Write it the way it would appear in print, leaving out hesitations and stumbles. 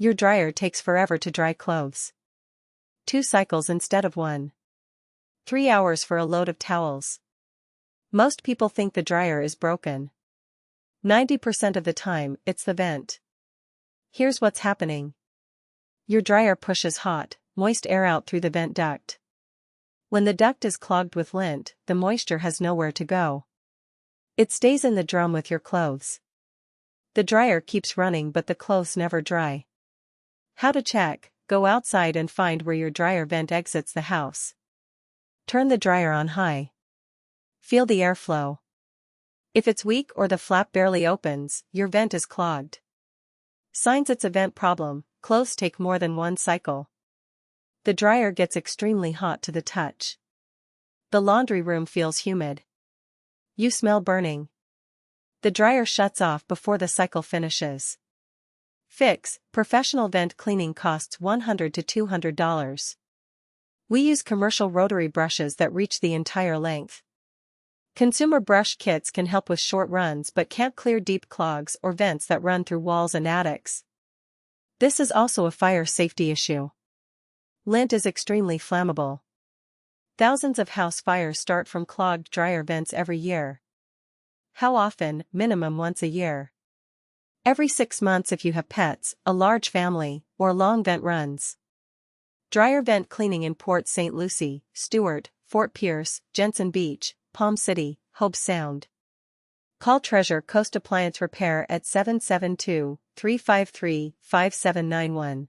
Your dryer takes forever to dry clothes. 2 cycles instead of 1. 3 hours for a load of towels. Most people think the dryer is broken. 90% of the time, it's the vent. Here's what's happening. Your dryer pushes hot, moist air out through the vent duct. When the duct is clogged with lint, the moisture has nowhere to go. It stays in the drum with your clothes. The dryer keeps running but the clothes never dry. How to check? Go outside and find where your dryer vent exits the house. Turn the dryer on high. Feel the airflow. If it's weak or the flap barely opens, your vent is clogged. Signs it's a vent problem: clothes take more than 1 cycle. The dryer gets extremely hot to the touch. The laundry room feels humid. You smell burning. The dryer shuts off before the cycle finishes. Fix: professional vent cleaning costs $100 to $200. We use commercial rotary brushes that reach the entire length. Consumer brush kits can help with short runs but can't clear deep clogs or vents that run through walls and attics. This is also a fire safety issue. Lint is extremely flammable. Thousands of house fires start from clogged dryer vents every year. How often? Minimum once a year. Every 6 months if you have pets, a large family, or long vent runs. Dryer vent cleaning in Port St. Lucie, Stewart, Fort Pierce, Jensen Beach, Palm City, Hobe Sound. Call Treasure Coast Appliance Repair at 772-353-5791.